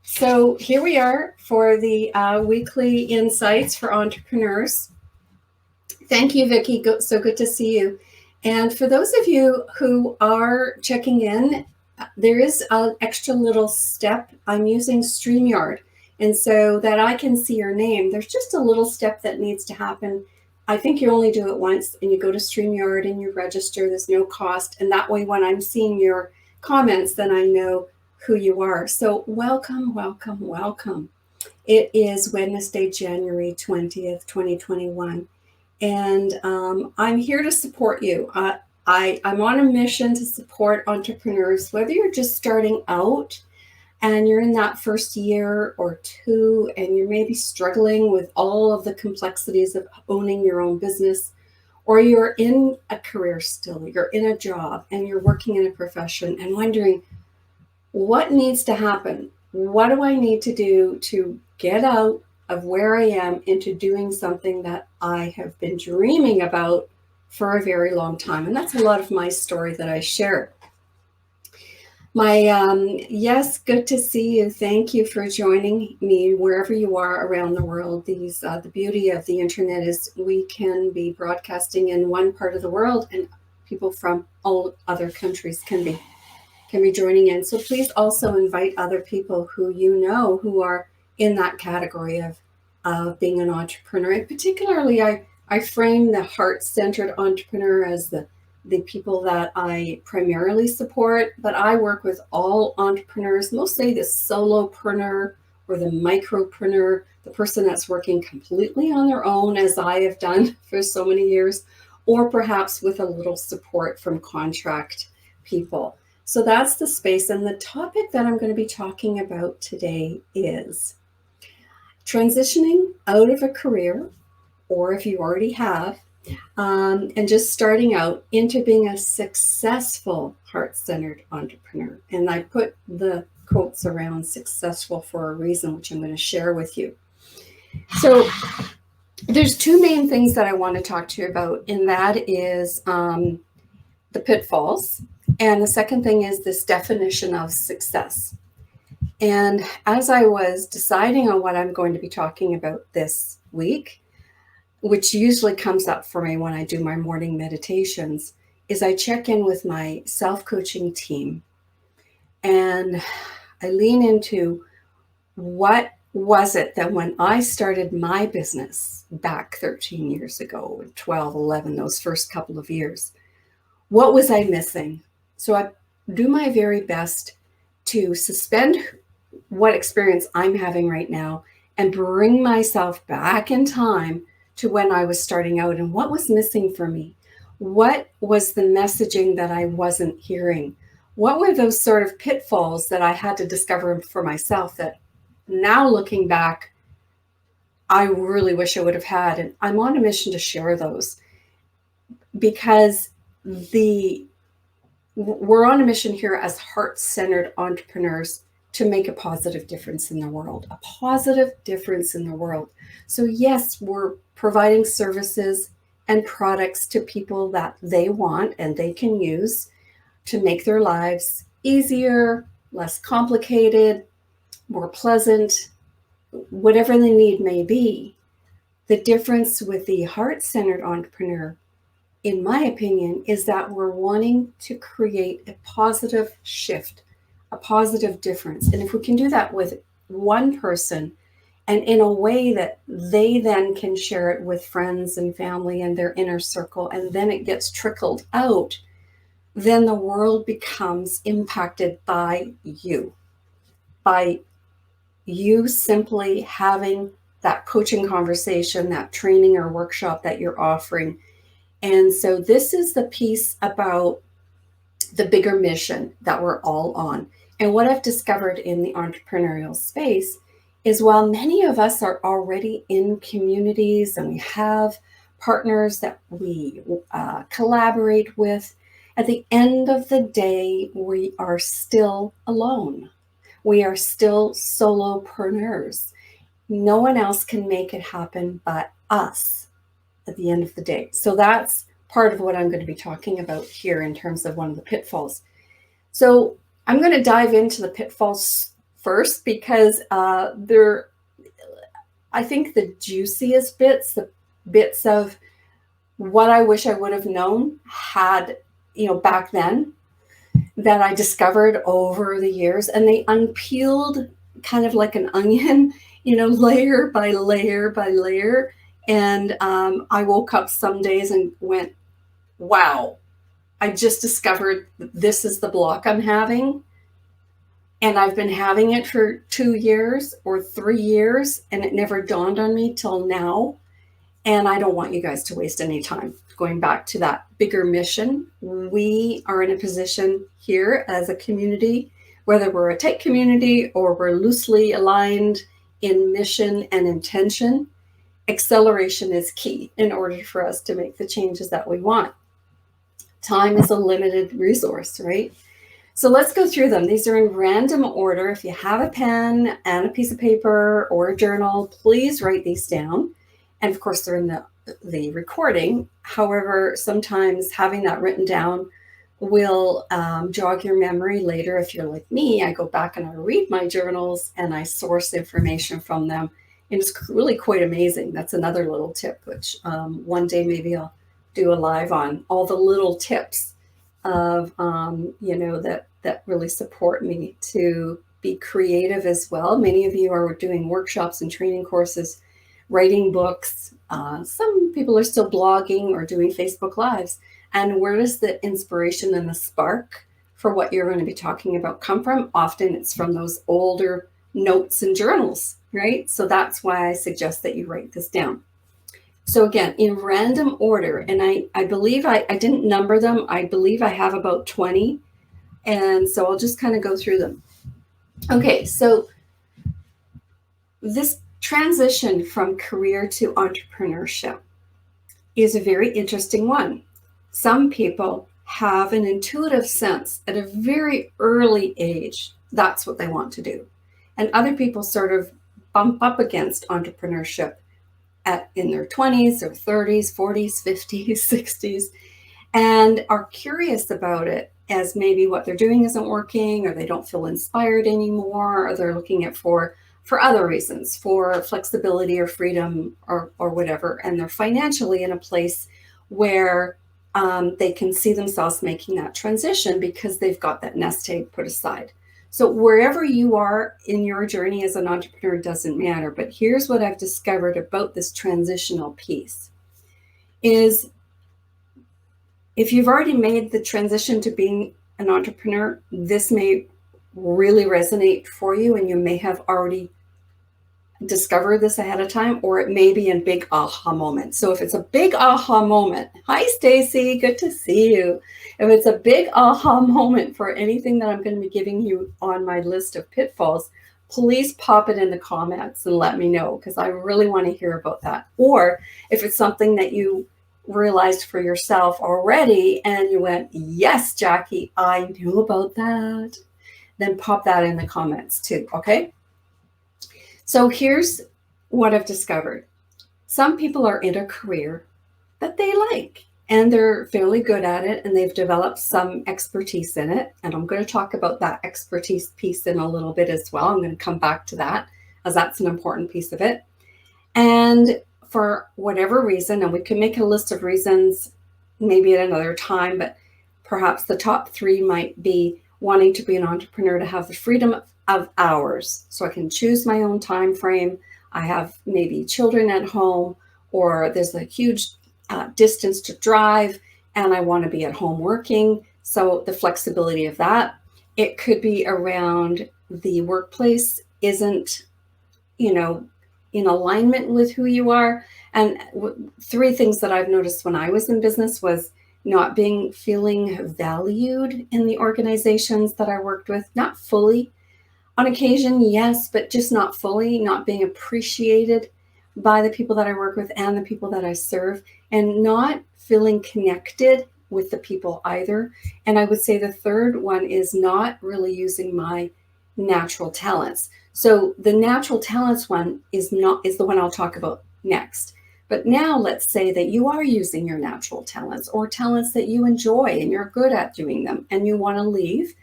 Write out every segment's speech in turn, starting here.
So here we are for the weekly insights for entrepreneurs. Thank you, Vicki. So good to see you. And for those of you who are checking in, there is an extra little step. I'm using StreamYard, and so that I can see your name, there's just a little step that needs to happen. I think you only do it once, and you go to StreamYard and you register. There's no cost, and that way when I'm seeing your comments, then I know who you are. So welcome, welcome, welcome. It is Wednesday, January 20th, 2021. And I'm here to support you. I'm on a mission to support entrepreneurs, whether you're just starting out and you're in that first year or two, and you're maybe struggling with all of the complexities of owning your own business, or you're in a career still, you're in a job and you're working in a profession and wondering, what needs to happen? What do I need to do to get out of where I am into doing something that I have been dreaming about for a very long time? And that's a lot of my story that I share. Yes, good to see you. Thank you for joining me wherever you are around the world. The beauty of the internet is we can be broadcasting in one part of the world, and people from all other countries can be joining in. So please also invite other people who you know who are in that category of being an entrepreneur. And particularly, I frame the heart-centered entrepreneur as the people that I primarily support, but I work with all entrepreneurs, mostly the solopreneur or the micropreneur, the person that's working completely on their own, as I have done for so many years, or perhaps with a little support from contract people. So that's the space. And the topic that I'm going to be talking about today is transitioning out of a career, or if you already have, and just starting out into being a successful heart-centered entrepreneur. And I put the quotes around successful for a reason, which I'm going to share with you. So there's two main things that I want to talk to you about, and that is the pitfalls. And the second thing is this definition of success. And as I was deciding on what I'm going to be talking about this week, which usually comes up for me when I do my morning meditations, is I check in with my self-coaching team and I lean into what was it that when I started my business back 13 years ago, 12, 11, those first couple of years, what was I missing? So I do my very best to suspend what experience I'm having right now and bring myself back in time to when I was starting out and what was missing for me. What was the messaging that I wasn't hearing? What were those sort of pitfalls that I had to discover for myself that now looking back, I really wish I would have had? And I'm on a mission to share those because we're on a mission here as heart-centered entrepreneurs to make a positive difference in the world, a positive difference in the world. So yes, we're providing services and products to people that they want and they can use to make their lives easier, less complicated, more pleasant, whatever the need may be. The difference with the heart-centered entrepreneur, in my opinion, is that we're wanting to create a positive shift, a positive difference. And if we can do that with one person and in a way that they then can share it with friends and family and their inner circle, and then it gets trickled out, then the world becomes impacted by you simply having that coaching conversation, that training or workshop that you're offering. And so this is the piece about the bigger mission that we're all on. And what I've discovered in the entrepreneurial space is while many of us are already in communities and we have partners that we collaborate with, at the end of the day, we are still alone. We are still solopreneurs. No one else can make it happen but us at the end of the day. So that's part of what I'm going to be talking about here in terms of one of the pitfalls. So I'm going to dive into the pitfalls first because they're, I think, the juiciest bits, the bits of what I wish I would have known had, back then, that I discovered over the years, and they unpeeled kind of like an onion, layer by layer by layer. And I woke up some days and went, wow, I just discovered this is the block I'm having. And I've been having it for 2 years or 3 years, and it never dawned on me till now. And I don't want you guys to waste any time. Going back to that bigger mission, we are in a position here as a community, whether we're a tight community or we're loosely aligned in mission and intention, acceleration is key in order for us to make the changes that we want. Time is a limited resource, right? So let's go through them. These are in random order. If you have a pen and a piece of paper or a journal, please write these down. And of course, they're in the recording. However, sometimes having that written down will jog your memory later. If you're like me, I go back and I read my journals and I source information from them. And it's really quite amazing. That's another little tip, which one day maybe I'll do a live on all the little tips of, that really support me to be creative as well. Many of you are doing workshops and training courses, writing books. Some people are still blogging or doing Facebook Lives. And where does the inspiration and the spark for what you're going to be talking about come from? Often it's from those older notes and journals, right? So that's why I suggest that you write this down. So again, in random order, and I believe I didn't number them. I believe I have about 20. And so I'll just kind of go through them. Okay, so this transition from career to entrepreneurship is a very interesting one. Some people have an intuitive sense at a very early age that's what they want to do. And other people sort of bump up against entrepreneurship in their 20s or 30s, 40s, 50s, 60s, and are curious about it as maybe what they're doing isn't working, or they don't feel inspired anymore, or they're looking at for other reasons, for flexibility or freedom or whatever. And they're financially in a place where they can see themselves making that transition because they've got that nest egg put aside. So wherever you are in your journey as an entrepreneur doesn't matter. But here's what I've discovered about this transitional piece is if you've already made the transition to being an entrepreneur, this may really resonate for you, and you may have already discovered this ahead of time, or it may be a big aha moment. So if it's a big aha moment, hi Stacy, good to see you. If it's a big aha moment for anything that I'm going to be giving you on my list of pitfalls, please pop it in the comments and let me know, because I really want to hear about that. Or if it's something that you realized for yourself already and you went, yes, Jackie, I knew about that, then pop that in the comments too, okay? So here's what I've discovered. Some people are in a career that they like and they're fairly good at it and they've developed some expertise in it. And I'm going to talk about that expertise piece in a little bit as well. I'm going to come back to that as that's an important piece of it. And for whatever reason, and we can make a list of reasons maybe at another time, but perhaps the top 3 might be wanting to be an entrepreneur to have the freedom of hours. So I can choose my own time frame. I have maybe children at home, or there's a huge distance to drive and I want to be at home working. So the flexibility of that. It could be around the workplace isn't, in alignment with who you are. And 3 things that I've noticed when I was in business was not feeling valued in the organizations that I worked with, not fully. On occasion, yes, but just not fully, not being appreciated by the people that I work with and the people that I serve, and not feeling connected with the people either. And I would say the third one is not really using my natural talents. So the natural talents one is the one I'll talk about next. But now let's say that you are using your natural talents or talents that you enjoy and you're good at doing them, and you want to leave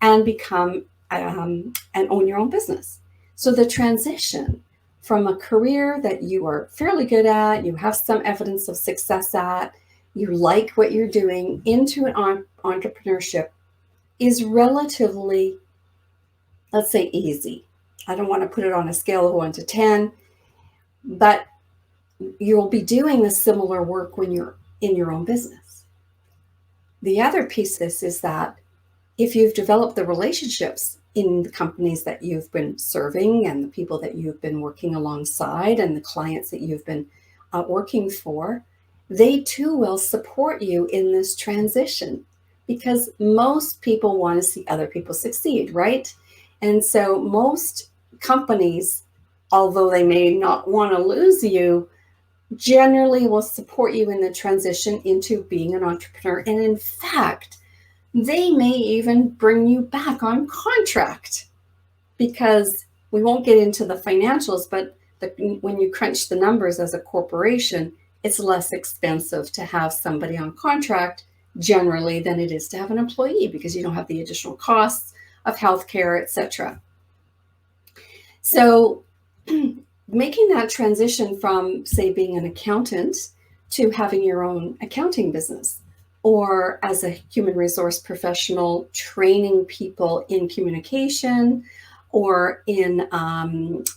and become and own your own business. So the transition from a career that you are fairly good at, you have some evidence of success at, you like what you're doing, into an entrepreneurship is relatively, let's say, easy. I don't want to put it on a scale of 1 to 10, but you'll be doing the similar work when you're in your own business. The other piece of this is that if you've developed the relationships in the companies that you've been serving and the people that you've been working alongside and the clients that you've been working for, they too will support you in this transition, because most people want to see other people succeed, right? And so most companies, although they may not want to lose you, generally will support you in the transition into being an entrepreneur. And in fact, they may even bring you back on contract, because we won't get into the financials, but when you crunch the numbers as a corporation, it's less expensive to have somebody on contract generally than it is to have an employee, because you don't have the additional costs of healthcare, etc. So making that transition from, say, being an accountant to having your own accounting business, or as a human resource professional, training people in communication or in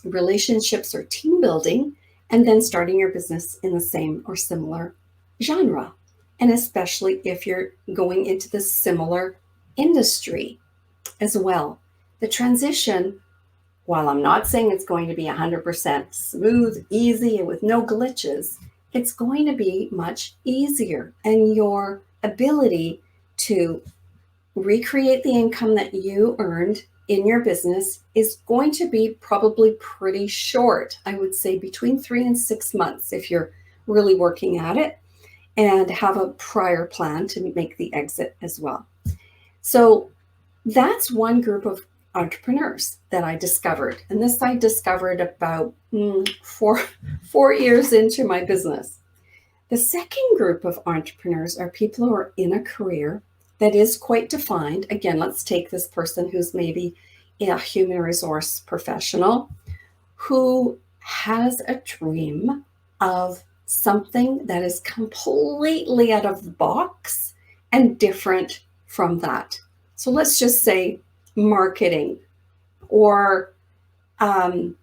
relationships or team building, and then starting your business in the same or similar genre. And especially if you're going into the similar industry as well. The transition, while I'm not saying it's going to be 100% smooth, easy, and with no glitches, it's going to be much easier. And your ability to recreate the income that you earned in your business is going to be probably pretty short. I would say between 3 and 6 months if you're really working at it and have a prior plan to make the exit as well. So that's one group of entrepreneurs that I discovered. And this I discovered about 4 years into my business. The second group of entrepreneurs are people who are in a career that is quite defined. Again, let's take this person who's maybe a human resource professional who has a dream of something that is completely out of the box and different from that. So let's just say marketing, or what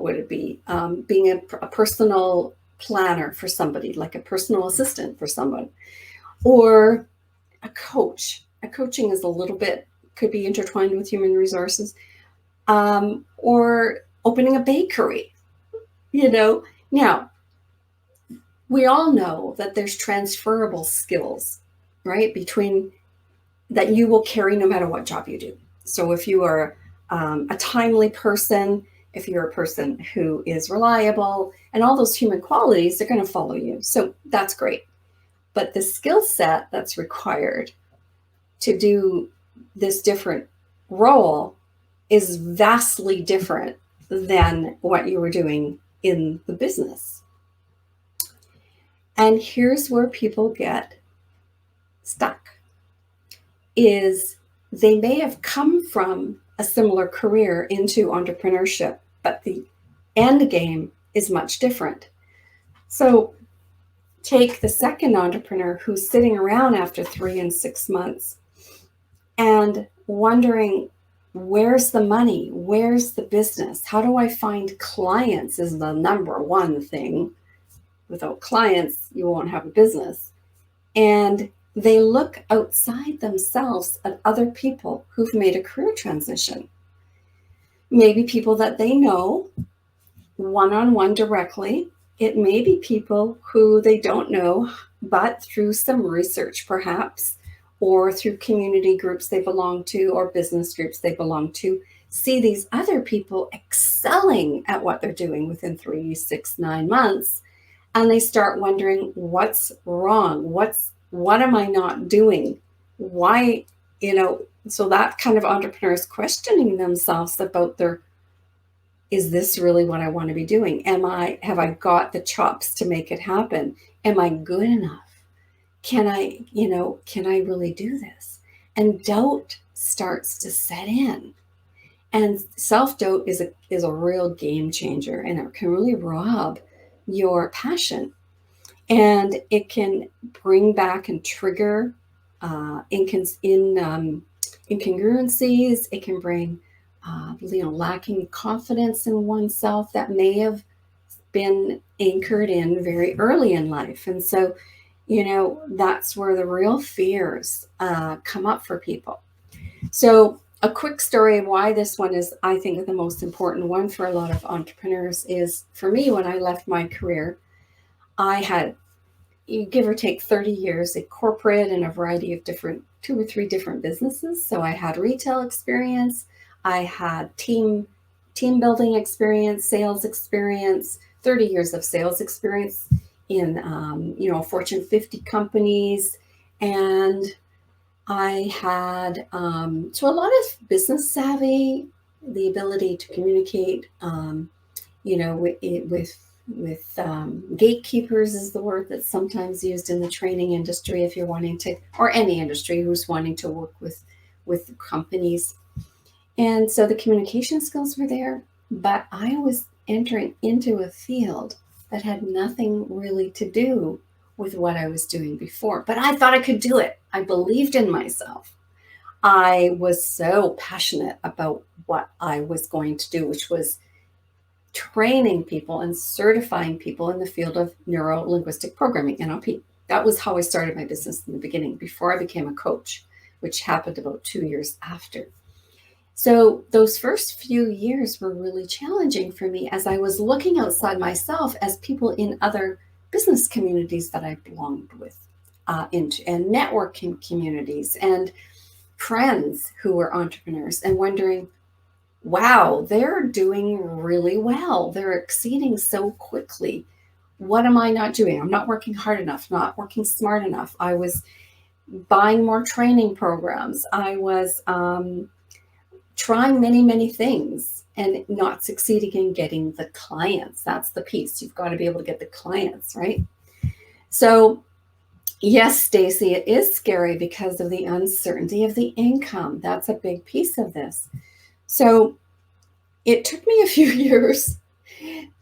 would it be? Being a personal planner for somebody, like a personal assistant for someone, or a coach. Coaching is a little bit, could be intertwined with human resources, or opening a bakery, Now, we all know that there's transferable skills, right, between that you will carry no matter what job you do. So if you are a timely person, if you're a person who is reliable, and all those human qualities, they're going to follow you. So that's great. But the skill set that's required to do this different role is vastly different than what you were doing in the business. And here's where people get stuck, is they may have come from a similar career into entrepreneurship, but the end game is much different. So take the second entrepreneur who's sitting around after 3 and 6 months and wondering, where's the money? Where's the business? How do I find clients is the number one thing. Without clients, you won't have a business. And they look outside themselves at other people who've made a career transition. Maybe people that they know one-on-one directly. It may be people who they don't know, but through some research perhaps, or through community groups they belong to, or business groups they belong to, see these other people excelling at what they're doing within 3, 6, 9 months. And they start wondering, what's wrong? What am I not doing? Why, so that kind of entrepreneur is questioning themselves about is this really what I want to be doing? Have I got the chops to make it happen? Am I good enough? Can I really do this? And doubt starts to set in. And self-doubt is a real game changer, and it can really rob your passion. And it can bring back and trigger incongruencies. It can bring lacking confidence in oneself that may have been anchored in very early in life. And so, that's where the real fears come up for people. So a quick story of why this one is, I think, the most important one for a lot of entrepreneurs is, for me, when I left my career, I had, you give or take 30 years in corporate and a variety of different, 2 or 3 different businesses. So I had retail experience, I had team building experience, sales experience, 30 years of sales experience in, Fortune 50 companies. And I had, so a lot of business savvy, the ability to communicate, with gatekeepers is the word that's sometimes used in the training industry, if you're wanting to, or any industry who's wanting to work with companies. And so the communication skills were there, but I was entering into a field that had nothing really to do with what I was doing before. But I thought I could do it. I believed in myself. I was so passionate about what I was going to do, which was training people and certifying people in the field of neuro-linguistic programming, NLP. That was how I started my business in the beginning, before I became a coach, which happened about 2 years after. So those first few years were really challenging for me, as I was looking outside myself as people in other business communities that I belonged with, into, and networking communities and friends who were entrepreneurs, and wondering, wow, they're doing really well. They're exceeding so quickly. What am I not doing? I'm not working hard enough, not working smart enough. I was buying more training programs. I was trying many, many things and not succeeding in getting the clients. That's the piece. You've got to be able to get the clients, right? So yes, Stacy, it is scary because of the uncertainty of the income. That's a big piece of this. So it took me a few years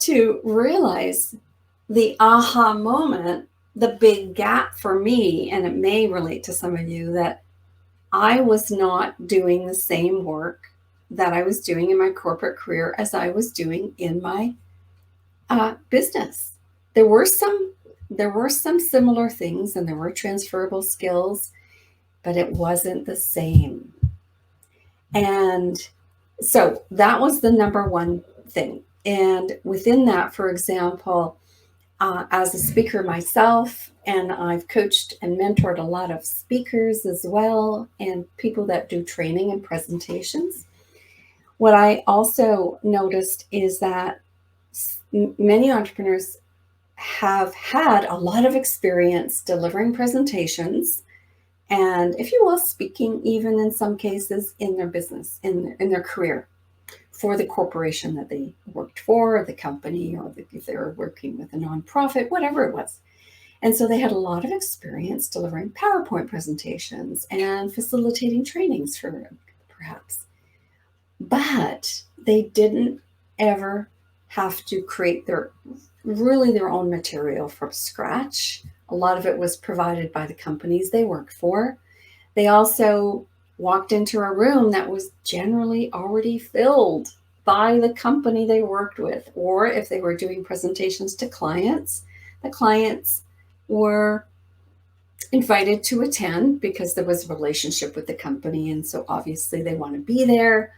to realize the aha moment, the big gap for me, and it may relate to some of you, that I was not doing the same work that I was doing in my corporate career as I was doing in my business. There were some similar things, and there were transferable skills, but it wasn't the same. And so that was the number one thing. And within that, for example, as a speaker myself, and I've coached and mentored a lot of speakers as well, and people that do training and presentations. What I also noticed is that many entrepreneurs have had a lot of experience delivering presentations, and, if you will, speaking, even in some cases, in their business, in their career, for the corporation that they worked for, or the company, or if they were working with a nonprofit, whatever it was. And so they had a lot of experience delivering PowerPoint presentations and facilitating trainings for perhaps. But they didn't ever have to create their own material from scratch. A lot of it was provided by the companies they worked for. They also walked into a room that was generally already filled by the company they worked with, or if they were doing presentations to clients, the clients were invited to attend because there was a relationship with the company, and so obviously they want to be there.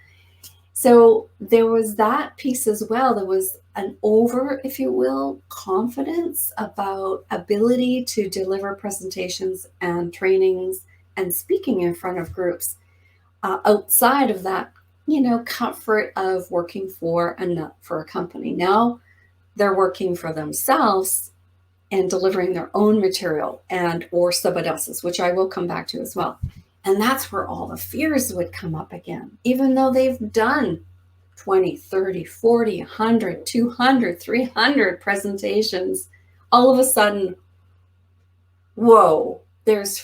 So there was that piece as well. There was an if you will, confidence about ability to deliver presentations and trainings and speaking in front of groups, outside of that, comfort of working for a company. Now they're working for themselves and delivering their own material or somebody else's, which I will come back to as well. And that's where all the fears would come up again, even though they've done 20, 30, 40, 100, 200, 300 presentations. All of a sudden, whoa, there's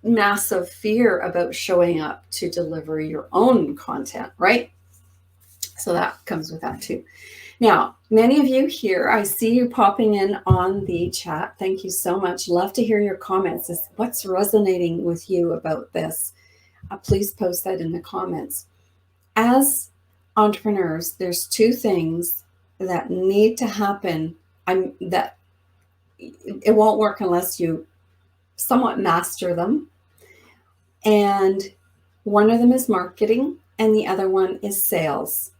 massive fear about showing up to deliver your own content, right? So that comes with that too. Now, many of you here, I see you popping in on the chat. Thank you so much. Love to hear your comments. What's resonating with you about this? Please post that in the comments. As entrepreneurs, there's two things that need to happen. That it won't work unless you somewhat master them. And one of them is marketing, and the other one is sales.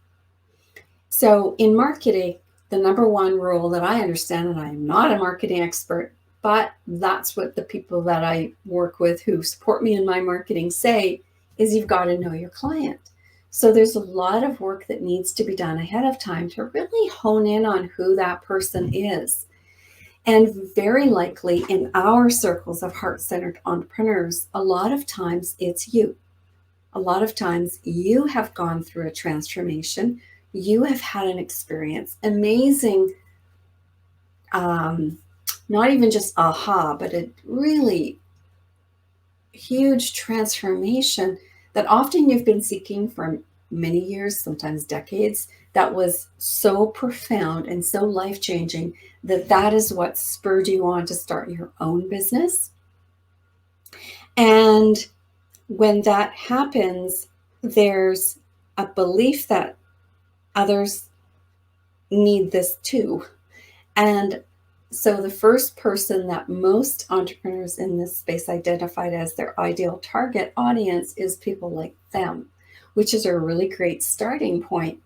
So in marketing, the number one rule that I understand, and I'm not a marketing expert, but that's what the people that I work with who support me in my marketing say, is you've got to know your client. So there's a lot of work that needs to be done ahead of time to really hone in on who that person is. And very likely in our circles of heart-centered entrepreneurs, a lot of times it's you. A lot of times you have gone through a transformation. You have had an experience, amazing, not even just aha, but a really huge transformation that often you've been seeking for many years, sometimes decades, that was so profound and so life-changing that is what spurred you on to start your own business. And when that happens, there's a belief that others need this too. And so the first person that most entrepreneurs in this space identified as their ideal target audience is people like them, which is a really great starting point.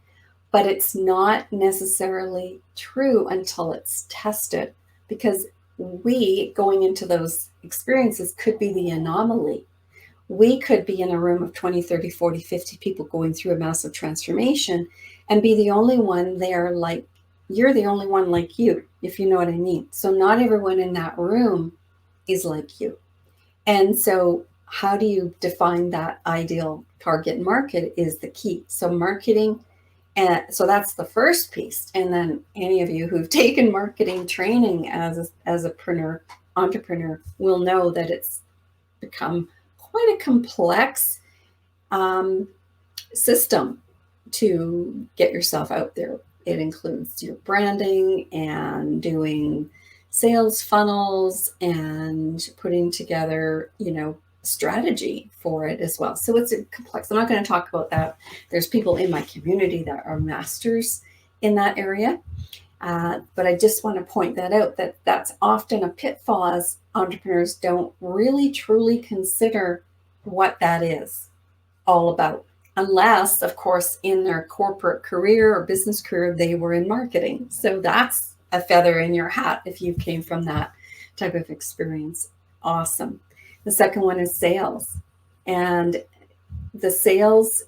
But it's not necessarily true until it's tested, because we, going into those experiences, could be the anomaly. We could be in a room of 20, 30, 40, 50 people going through a massive transformation and be the only one there like you're the only one like you, if you know what I mean. So not everyone in that room is like you. And so how do you define that ideal target market is the key. So marketing, and so that's the first piece. And then any of you who've taken marketing training as a entrepreneur will know that it's become quite a complex system to get yourself out there. It includes your branding and doing sales funnels and putting together, strategy for it as well. So it's complex. I'm not going to talk about that. There's people in my community that are masters in that area. But I just want to point that out, that's often a pitfall as entrepreneurs don't really truly consider what that is all about. Unless, of course, in their corporate career or business career, they were in marketing. So that's a feather in your hat if you came from that type of experience. Awesome. The second one is sales. And the sales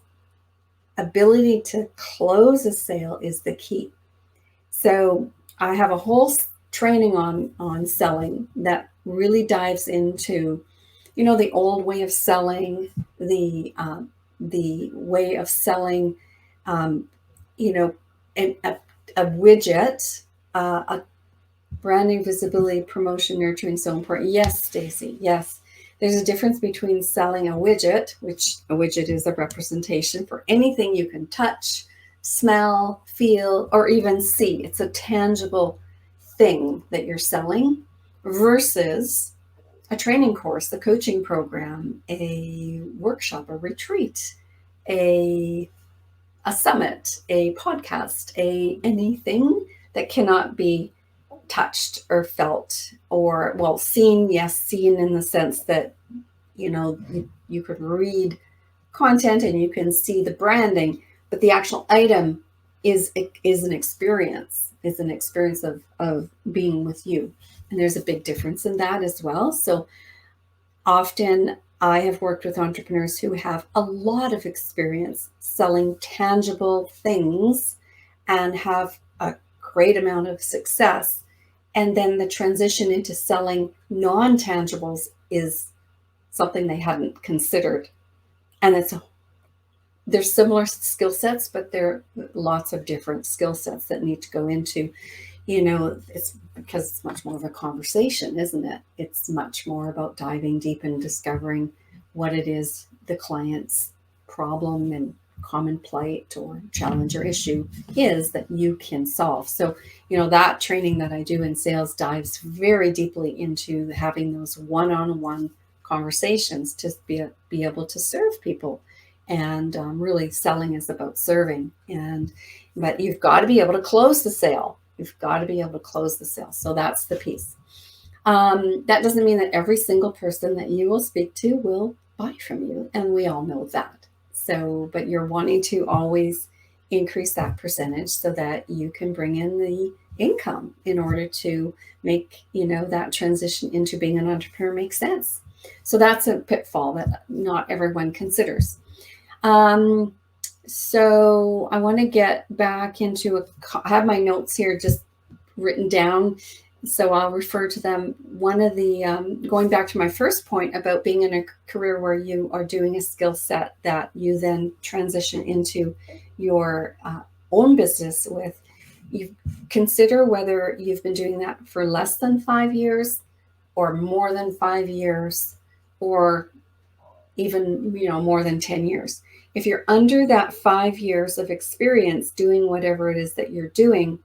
ability to close a sale is the key. So I have a whole training on selling that really dives into, the old way of selling, the way of selling, a widget, a branding, visibility, promotion, nurturing, so important. Yes, Stacy, yes. There's a difference between selling a widget, which a widget is a representation for anything you can touch, smell, feel, or even see. It's a tangible thing that you're selling versus a training course, a coaching program, a workshop, a retreat, a summit, a podcast, anything that cannot be touched or felt or, well, seen. Yes, seen in the sense that, you could read content and you can see the branding, but the actual item is an experience of being with you. And there's a big difference in that as well. So often I have worked with entrepreneurs who have a lot of experience selling tangible things and have a great amount of success. And then the transition into selling non-tangibles is something they hadn't considered. And there's similar skill sets, but there are lots of different skill sets that need to go into It's because it's much more of a conversation, isn't it? It's much more about diving deep and discovering what it is the client's problem and common plight or challenge or issue is that you can solve. So, that training that I do in sales dives very deeply into having those one-on-one conversations to be able to serve people. And really, selling is about serving. But you've got to be able to close the sale. You've got to be able to close the sale. So that's the piece. That doesn't mean that every single person that you will speak to will buy from you. And we all know that. So, but you're wanting to always increase that percentage so that you can bring in the income in order to make, that transition into being an entrepreneur make sense. So that's a pitfall that not everyone considers. So I want to get back into I have my notes here just written down, so I'll refer to them. One of the, going back to my first point about being in a career where you are doing a skill set that you then transition into your own business with, you consider whether you've been doing that for less than 5 years or more than 5 years or even, more than 10 years. If you're under that 5 years of experience doing whatever it is that you're doing,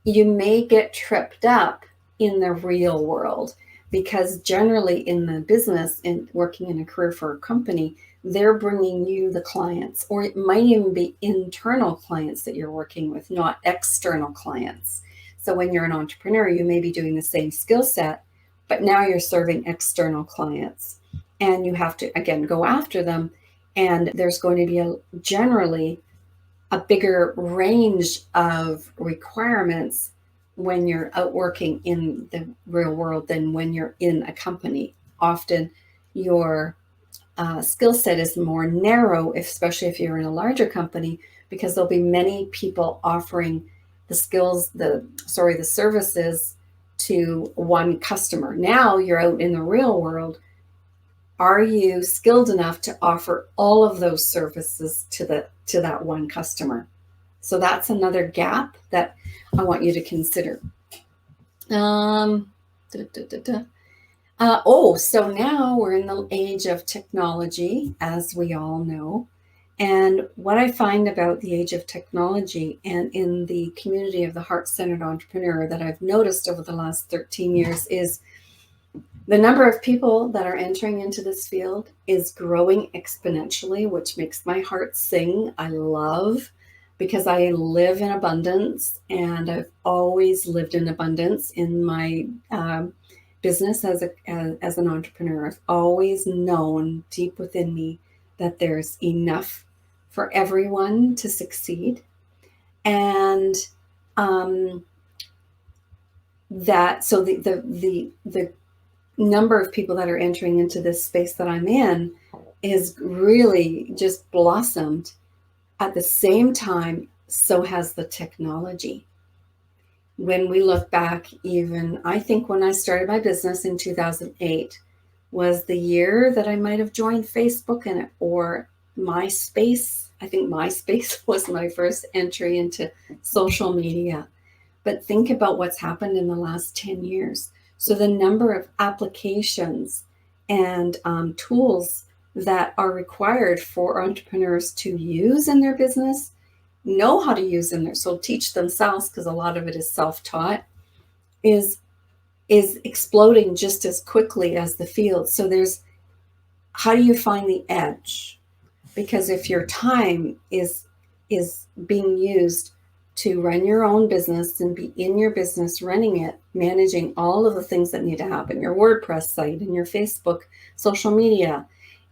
you may get tripped up in the real world, because generally in the business and working in a career for a company, they're bringing you the clients, or it might even be internal clients that you're working with, not external clients. So when you're an entrepreneur, you may be doing the same skill set, but now you're serving external clients and you have to, again, go after them. And there's going to be generally a bigger range of requirements when you're out working in the real world than when you're in a company. Often your skill set is more narrow, especially if you're in a larger company, because there'll be many people offering the services to one customer. Now you're out in the real world. Are you skilled enough to offer all of those services to that one customer? So that's another gap that I want you to consider. So now we're in the age of technology, as we all know. And what I find about the age of technology and in the community of the heart-centered entrepreneur that I've noticed over the last 13 years is the number of people that are entering into this field is growing exponentially, which makes my heart sing. I love, because I live in abundance, and I've always lived in abundance in my business as an entrepreneur. I've always known deep within me that there's enough for everyone to succeed, and that so the number of people that are entering into this space that I'm in is really just blossomed. At the same time, so has the technology. When we look back, even I think when I started my business in 2008 was the year that I might have joined Facebook or MySpace. I think MySpace was my first entry into social media. But think about what's happened in the last 10 years. So the number of applications and tools that are required for entrepreneurs to use in their business, know how to use in there, so teach themselves, because a lot of it is self-taught, is exploding just as quickly as the field. So how do you find the edge? Because if your time is being used to run your own business and be in your business running it, managing all of the things that need to happen, your WordPress site and your Facebook social media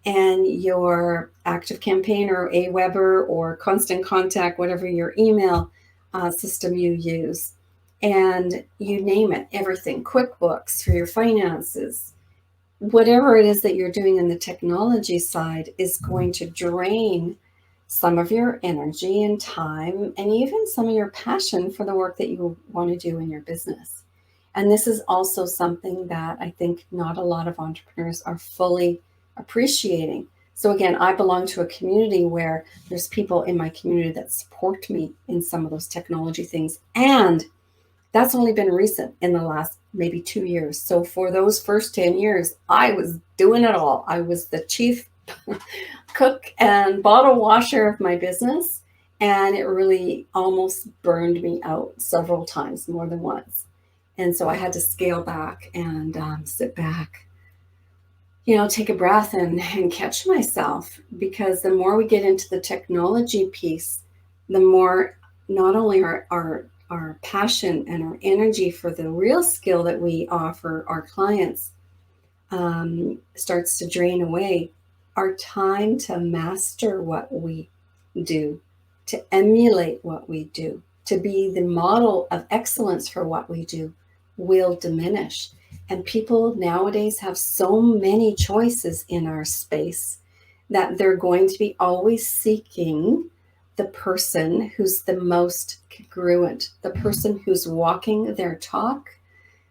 and your ActiveCampaign or Aweber or Constant Contact, whatever your email system you use, and you name it, everything, QuickBooks for your finances, whatever it is that you're doing in the technology side is going to drain some of your energy and time, and even some of your passion for the work that you want to do in your business. And this is also something that I think not a lot of entrepreneurs are fully appreciating. So again, I belong to a community where there's people in my community that support me in some of those technology things. And That's only been recent in the last maybe 2 years. So for those first 10 years, I was doing it all. I was the chief cook and bottle washer of my business. And it really almost burned me out several times, more than once. And so I had to scale back and sit back, take a breath and catch myself, because the more we get into the technology piece, the more not only our passion and our energy for the real skill that we offer our clients starts to drain away. Our time to master what we do, to emulate what we do, to be the model of excellence for what we do will diminish. And people nowadays have so many choices in our space that they're going to be always seeking the person who's the most congruent, the person who's walking their talk,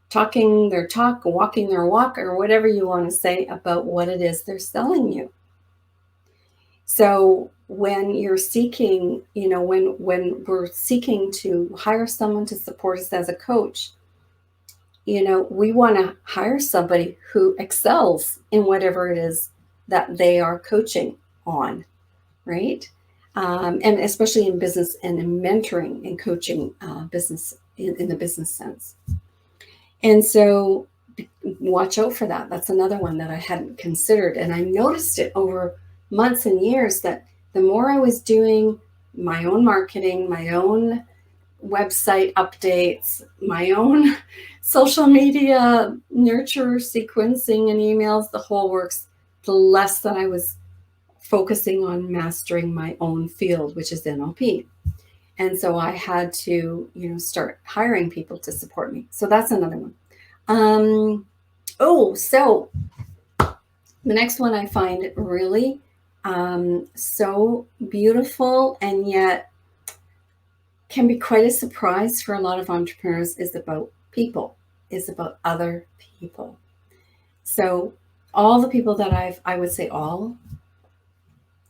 talking their talk, walking their walk, or whatever you want to say about what it is they're selling you. So when you're seeking, when we're seeking to hire someone to support us as a coach, we want to hire somebody who excels in whatever it is that they are coaching on, right? And especially in business and in mentoring and coaching business in the business sense. And so watch out for that. That's another one that I hadn't considered. And I noticed it over months and years that the more I was doing my own marketing, my own website updates, my own social media nurture sequencing and emails, the whole works, the less that I was focusing on mastering my own field, which is NLP. And so I had to, start hiring people to support me. So that's another one. So the next one I find really so beautiful, and yet can be quite a surprise for a lot of entrepreneurs, is about people, is about other people. So all the people that I would say all,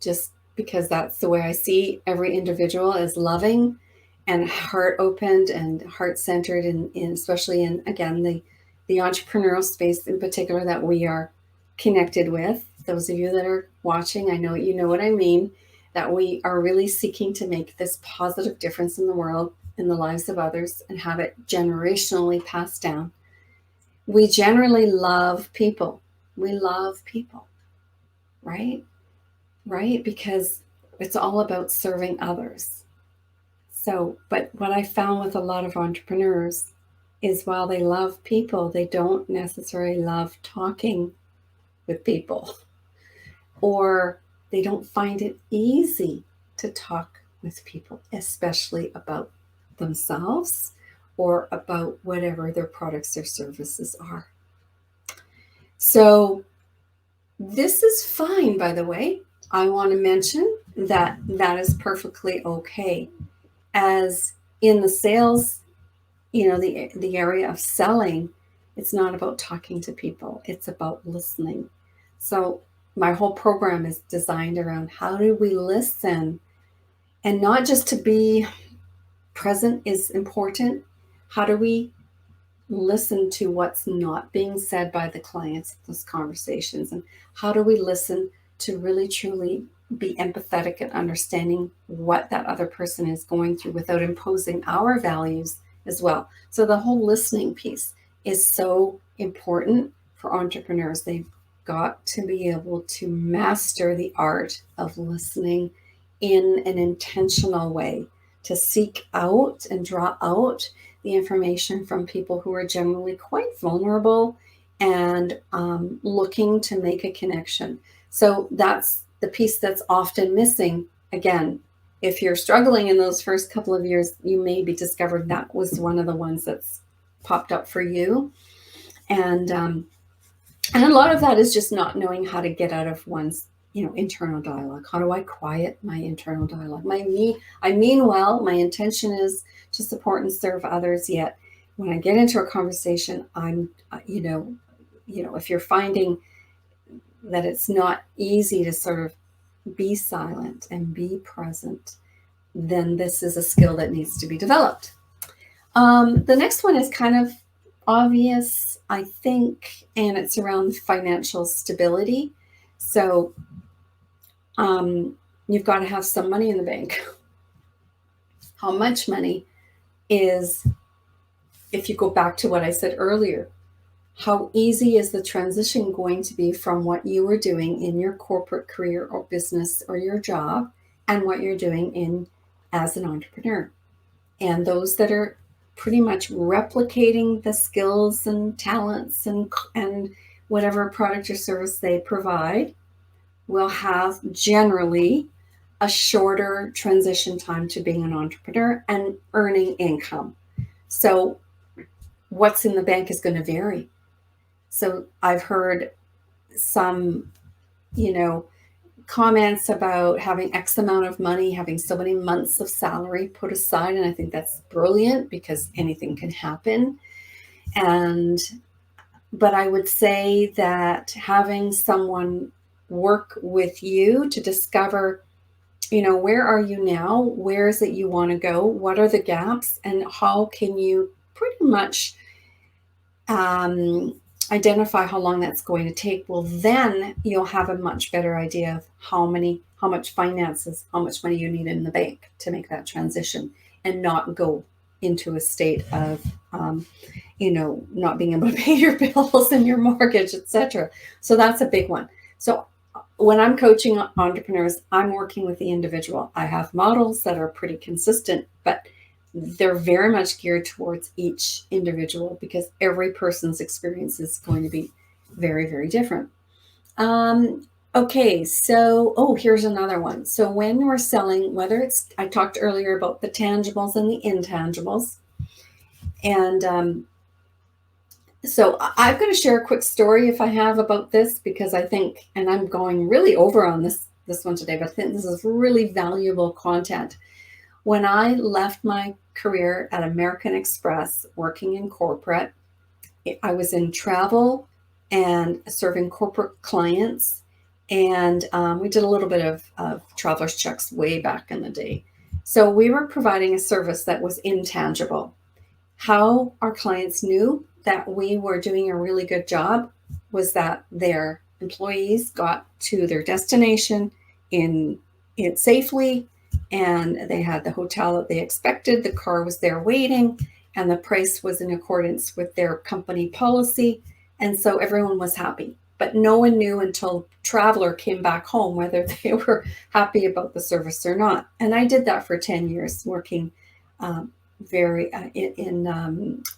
just because that's the way I see every individual, as loving and heart opened and heart centered, in especially in, again, the entrepreneurial space in particular that we are connected with. Those of you that are watching, I know you know what I mean, that we are really seeking to make this positive difference in the world, in the lives of others, and have it generationally passed down. We generally love people. We love people, right? Right? Because it's all about serving others. So, but what I found with a lot of entrepreneurs is, while they love people, they don't necessarily love talking with people, or they don't find it easy to talk with people, especially about themselves or about whatever their products or services are. So this is fine, by the way. I want to mention that that is perfectly okay. As in the sales, the area of selling, it's not about talking to people. It's about listening. So my whole program is designed around how do we listen, and not just to be present is important. How do we listen to what's not being said by the clients in those conversations? And how do we listen to really truly be empathetic and understanding what that other person is going through without imposing our values as well? So the whole listening piece is so important for entrepreneurs. They've got to be able to master the art of listening in an intentional way, to seek out and draw out the information from people who are generally quite vulnerable and looking to make a connection. So that's the piece that's often missing. Again, if you're struggling in those first couple of years, you maybe discovered that was one of the ones that's popped up for you. And a lot of that is just not knowing how to get out of one's internal dialogue. How do I quiet my internal dialogue? I mean well, my intention is to support and serve others, yet when I get into a conversation, I'm if you're finding that it's not easy to sort of be silent and be present, then this is a skill that needs to be developed. The next one is kind of obvious, I think, and it's around financial stability. So you've got to have some money in the bank. How much money is, if you go back to what I said earlier, how easy is the transition going to be from what you were doing in your corporate career or business or your job and what you're doing in as an entrepreneur? And those that are pretty much replicating the skills and talents and whatever product or service they provide will have generally a shorter transition time to being an entrepreneur and earning income. So what's in the bank is going to vary. So I've heard some, comments about having X amount of money, having so many months of salary put aside. And I think that's brilliant because anything can happen. But I would say that having someone work with you to discover, where are you now? Where is it you want to go? What are the gaps? And how can you pretty much identify how long that's going to take? Well, then you'll have a much better idea of how much finances, how much money you need in the bank to make that transition and not go into a state of, not being able to pay your bills and your mortgage, etc. So that's a big one. So when I'm coaching entrepreneurs, I'm working with the individual. I have models that are pretty consistent, but they're very much geared towards each individual because every person's experience is going to be very, very different. Okay, so, here's another one. So when we're selling, I talked earlier about the tangibles and the intangibles. And so I'm going to share a quick story if I have about this, because I think, and I'm going really over on this one today, but I think this is really valuable content. When I left my career at American Express, working in corporate, I was in travel and serving corporate clients. And we did a little bit of traveler's checks way back in the day. So we were providing a service that was intangible. How our clients knew that we were doing a really good job was that their employees got to their destination in it safely, and they had the hotel that they expected, the car was there waiting, and the price was in accordance with their company policy. And so everyone was happy. But no one knew until traveler came back home whether they were happy about the service or not. And I did that for 10 years, working in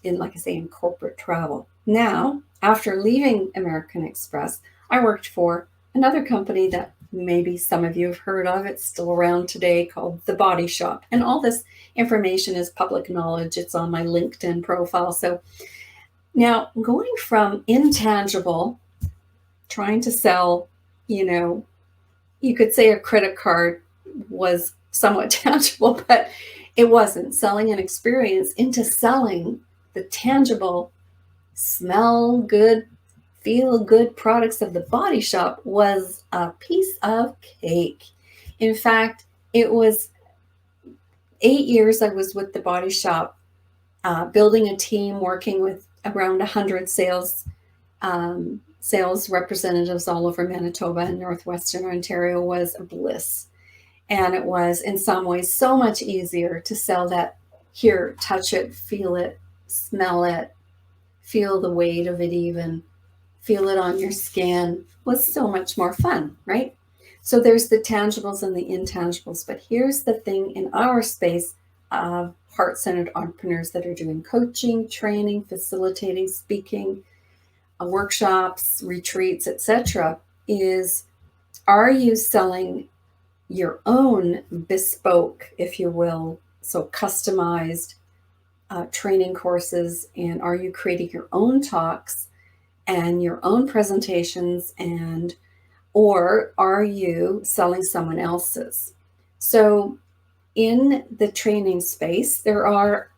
like I say, in corporate travel. Now, after leaving American Express, I worked for another company that maybe some of you have heard of. It's still around today, called The Body Shop. And all this information is public knowledge. It's on my LinkedIn profile. So now, going from intangible, trying to sell, you could say a credit card was somewhat tangible, but it wasn't. Selling an experience into selling the tangible, smell good, feel good products of The Body Shop was a piece of cake. In fact, it was 8 years I was with The Body Shop, building a team, working with around 100 sales representatives all over Manitoba and Northwestern Ontario was a bliss. And it was in some ways so much easier to sell that here, touch it, feel it, smell it, feel the weight of it even, feel it on your skin, was so much more fun, right? So there's the tangibles and the intangibles. But here's the thing in our space of heart-centered entrepreneurs that are doing coaching, training, facilitating, speaking, workshops, retreats, etc., is, are you selling your own bespoke, if you will, so customized training courses, and are you creating your own talks and your own presentations, or are you selling someone else's? So in the training space, there are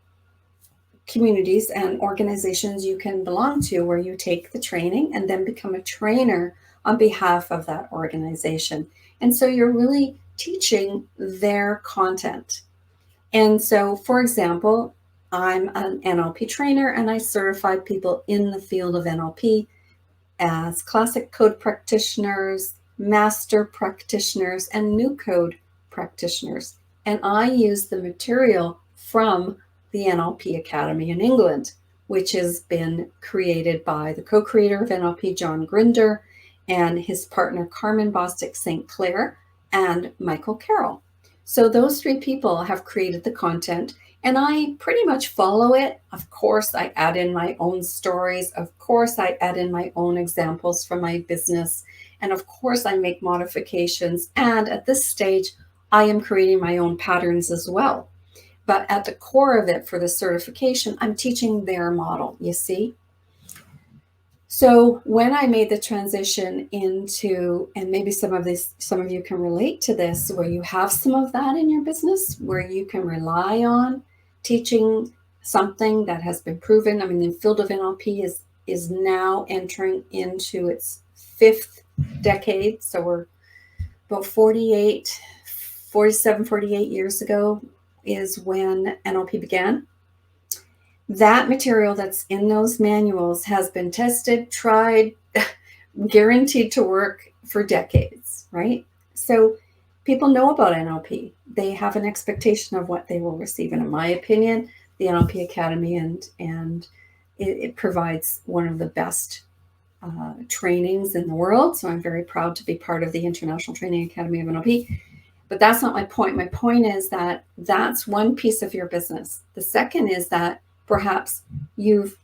communities and organizations you can belong to where you take the training and then become a trainer on behalf of that organization. And so you're really teaching their content. And so, for example, I'm an NLP trainer, and I certify people in the field of NLP as classic code practitioners, master practitioners, and new code practitioners. And I use the material from the NLP Academy in England, which has been created by the co-creator of NLP, John Grinder, and his partner, Carmen Bostic St. Clair, and Michael Carroll. So those three people have created the content, and I pretty much follow it. Of course, I add in my own stories. Of course, I add in my own examples from my business. And of course, I make modifications. And at this stage, I am creating my own patterns as well. But at the core of it for the certification, I'm teaching their model, you see? So when I made the transition into, and maybe some of you can relate to this, where you have some of that in your business, where you can rely on teaching something that has been proven. I mean, the field of NLP is now entering into its 5th decade. So we're about 47, 48 years ago is when NLP began. That material that's in those manuals has been tested, tried, guaranteed to work for decades, right? So people know about NLP. They have an expectation of what they will receive. And in my opinion, the NLP Academy and it provides one of the best trainings in the world. So I'm very proud to be part of the International Training Academy of NLP. But that's not my point. My point is that that's one piece of your business. The second is that perhaps you've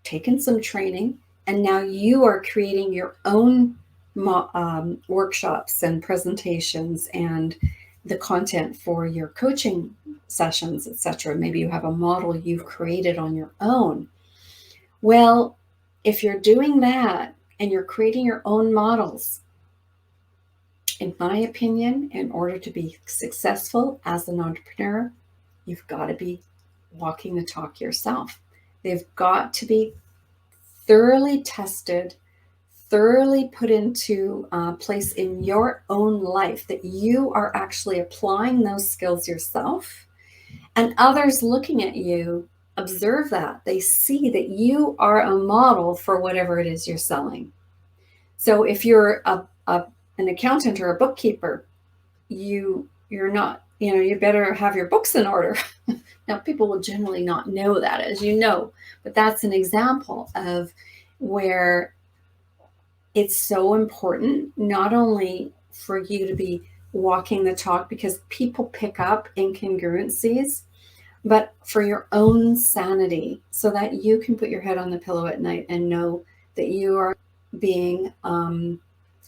taken some training and now you are creating your own workshops and presentations and the content for your coaching sessions, etc. Maybe you have a model you've created on your own. Well, if you're doing that and you're creating your own models, in my opinion, in order to be successful as an entrepreneur, you've got to be walking the talk yourself. They've got to be thoroughly tested, thoroughly put into place in your own life, that you are actually applying those skills yourself, and others looking at you observe that. They see that you are a model for whatever it is you're selling. So if you're an accountant or a bookkeeper, you're not, you better have your books in order. Now, people will generally not know that, as you know, but that's an example of where it's so important, not only for you to be walking the talk because people pick up incongruencies, but for your own sanity, so that you can put your head on the pillow at night and know that you are being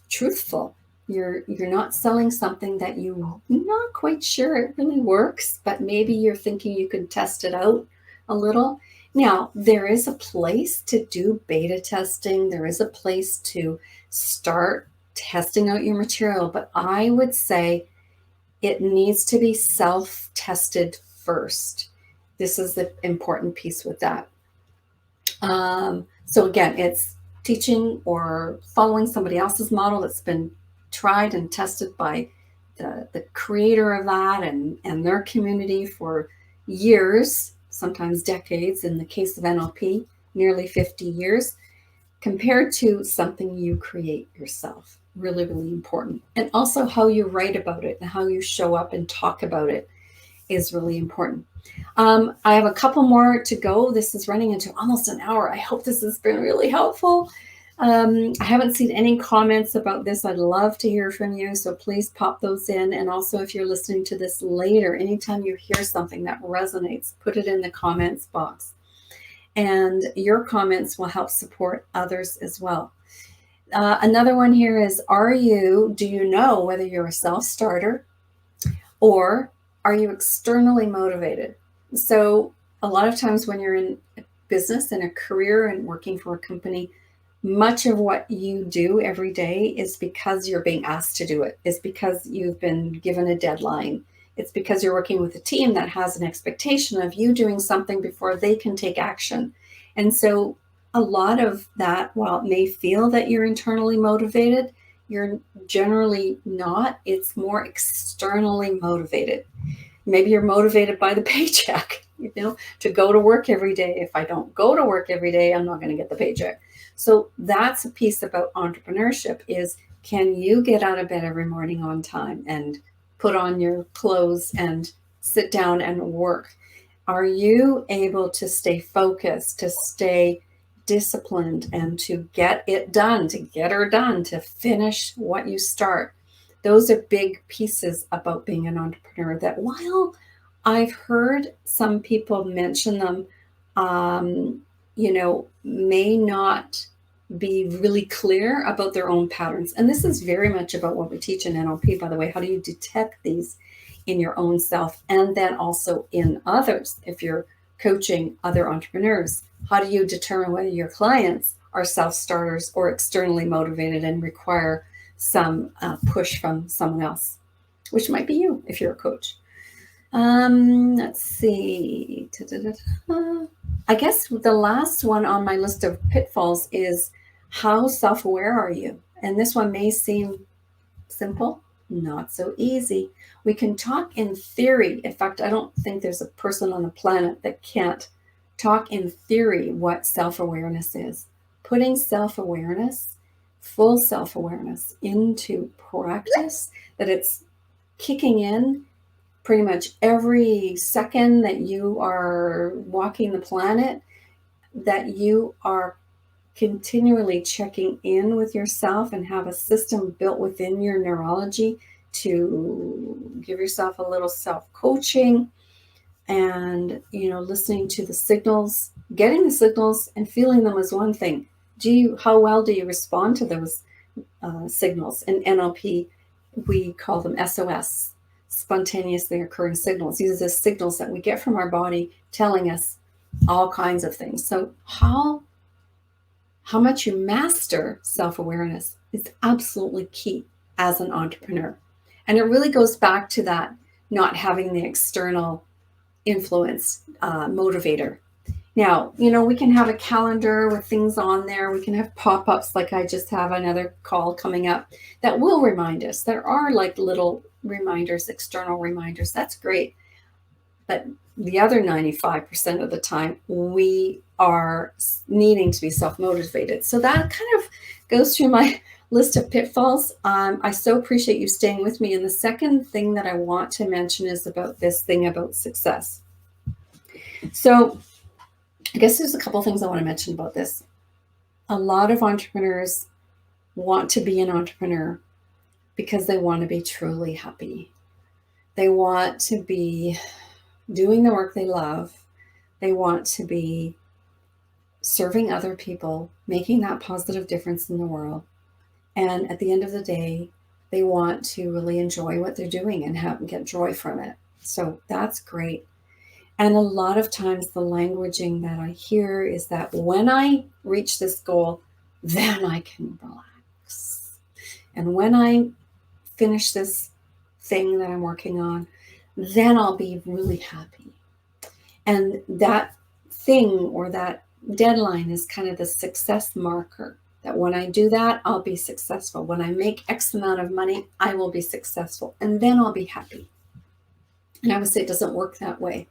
truthful. You're not selling something that you're not quite sure it really works, but maybe you're thinking you could test it out a little. Now, there is a place to do beta testing. There is a place to start testing out your material, but I would say it needs to be self-tested first. This is the important piece with that. So again, it's teaching or following somebody else's model that's been tried and tested by the creator of that and their community for years, sometimes decades. In the case of NLP, nearly 50 years, compared to something you create yourself. Really, really important. And also how you write about it and how you show up and talk about it is really important. I have a couple more to go. This is running into almost an hour. I hope this has been really helpful. I haven't seen any comments about this. I'd love to hear from you, so please pop those in. And also, if you're listening to this later, anytime you hear something that resonates, put it in the comments box. And your comments will help support others as well. Another one here is, do you know whether you're a self-starter or are you externally motivated? So a lot of times when you're in business and a career and working for a company, much of what you do every day is because you're being asked to do it. It's because you've been given a deadline. It's because you're working with a team that has an expectation of you doing something before they can take action. And so a lot of that, while it may feel that you're internally motivated, you're generally not. It's more externally motivated. Maybe you're motivated by the paycheck. to go to work every day. If I don't go to work every day, I'm not going to get the paycheck. So that's a piece about entrepreneurship is, can you get out of bed every morning on time and put on your clothes and sit down and work? Are you able to stay focused, to stay disciplined, and to get it done, to get her done, to finish what you start? Those are big pieces about being an entrepreneur that, while I've heard some people mention them, may not be really clear about their own patterns. And this is very much about what we teach in NLP, by the way. How do you detect these in your own self and then also in others? If you're coaching other entrepreneurs, how do you determine whether your clients are self-starters or externally motivated and require some push from someone else, which might be you if you're a coach? Let's see. I guess the last one on my list of pitfalls is, how self-aware are you? And this one may seem simple, not so easy. We can talk in theory. In fact, I don't think there's a person on the planet that can't talk in theory what self-awareness is. Putting self-awareness, full self-awareness into practice, that it's kicking in pretty much every second that you are walking the planet, that you are continually checking in with yourself and have a system built within your neurology to give yourself a little self-coaching and, listening to the signals, getting the signals and feeling them is one thing. How well do you respond to those signals? In NLP, we call them SOS, spontaneously occurring signals. These are the signals that we get from our body telling us all kinds of things. So how much you master self-awareness is absolutely key as an entrepreneur. And it really goes back to that not having the external influence motivator. Now, we can have a calendar with things on there. We can have pop-ups, like I just have another call coming up that will remind us. There are like little reminders, external reminders. That's great. But the other 95% of the time, we are needing to be self-motivated. So that kind of goes through my list of pitfalls. I so appreciate you staying with me. And the second thing that I want to mention is about this thing about success. So I guess there's a couple of things I want to mention about this. A lot of entrepreneurs want to be an entrepreneur because they want to be truly happy. They want to be doing the work they love. They want to be serving other people, making that positive difference in the world. And at the end of the day, they want to really enjoy what they're doing and get joy from it. So that's great. And a lot of times the languaging that I hear is that when I reach this goal, then I can relax. And when I finish this thing that I'm working on, then I'll be really happy. And that thing or that deadline is kind of the success marker, that when I do that, I'll be successful. When I make X amount of money, I will be successful, and then I'll be happy. And I would say it doesn't work that way.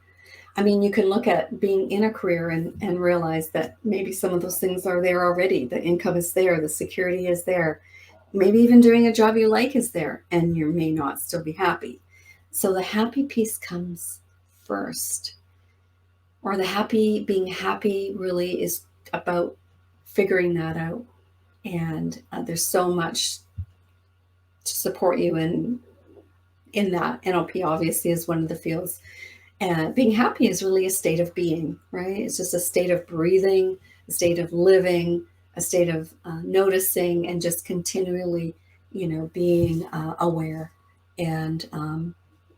I mean, you can look at being in a career and realize that maybe some of those things are there already. The income is there, the security is there. Maybe even doing a job you like is there, and you may not still be happy. So the happy piece comes first. Or being happy really is about figuring that out. And there's so much to support you in that. NLP obviously is one of the fields. And being happy is really a state of being, right? It's just a state of breathing, a state of living, a state of noticing, and just continually, being aware. And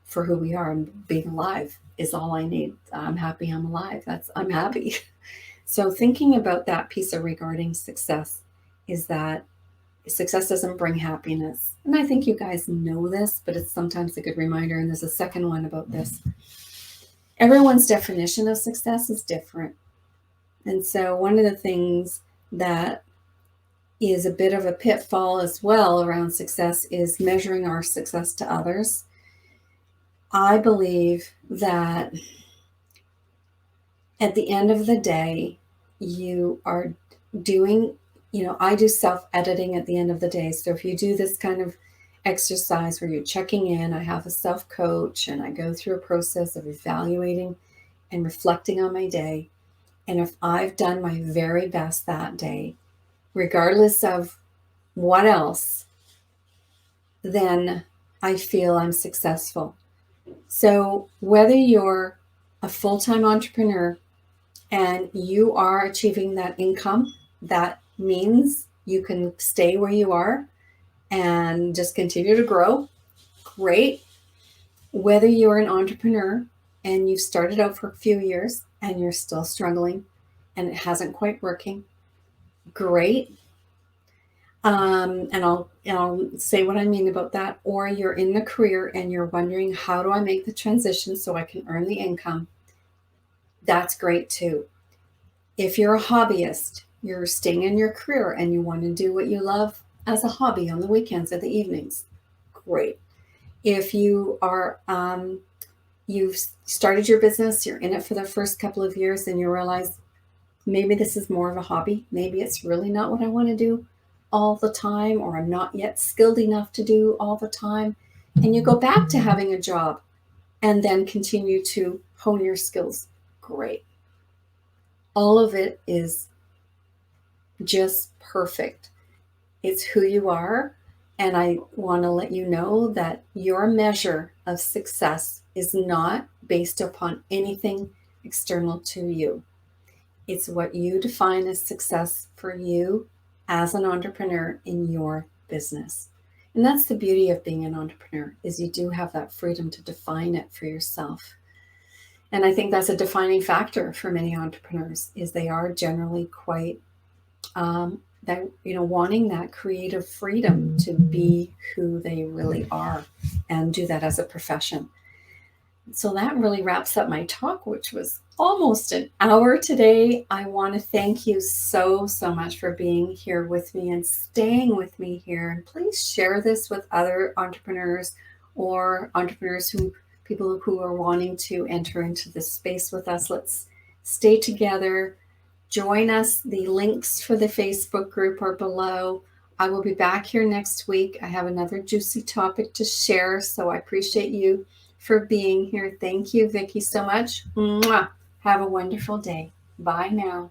for who we are, and being alive is all I need. I'm happy, I'm alive. I'm happy. So thinking about that piece of regarding success is that success doesn't bring happiness. And I think you guys know this, but it's sometimes a good reminder. And there's a second one about this. Everyone's definition of success is different. And so one of the things that is a bit of a pitfall as well around success is measuring our success to others. I believe that at the end of the day, you are doing, I do self-editing at the end of the day. So if you do this kind of exercise where you're checking in, I have a self-coach and I go through a process of evaluating and reflecting on my day. And if I've done my very best that day, regardless of what else, then I feel I'm successful. So whether you're a full-time entrepreneur and you are achieving that income, that means you can stay where you are and just continue to grow. Great. Whether you're an entrepreneur and you've started out for a few years and you're still struggling and it hasn't quite working, great. And I'll say what I mean about that. Or you're in the career and you're wondering, how do I make the transition so I can earn the income? That's great too. If you're a hobbyist, you're staying in your career and you want to do what you love as a hobby on the weekends or the evenings, great. If you are, you've started your business, you're in it for the first couple of years and you realize maybe this is more of a hobby. Maybe it's really not what I want to do all the time, or I'm not yet skilled enough to do all the time. And you go back to having a job and then continue to hone your skills. Great. All of it is just perfect. It's who you are. And I want to let you know that your measure of success is not based upon anything external to you. It's what you define as success for you as an entrepreneur in your business. And that's the beauty of being an entrepreneur, is you do have that freedom to define it for yourself. And I think that's a defining factor for many entrepreneurs, is they are generally quite wanting that creative freedom to be who they really are and do that as a profession. So that really wraps up my talk, which was almost an hour today. I want to thank you so much for being here with me and staying with me here. And please share this with other entrepreneurs or people who are wanting to enter into this space with us. Let's stay together. Join us. The links for the Facebook group are below. I will be back here next week. I have another juicy topic to share, so I appreciate you for being here. Thank you, Vicki, so much. Mwah. Have a wonderful day. Bye now.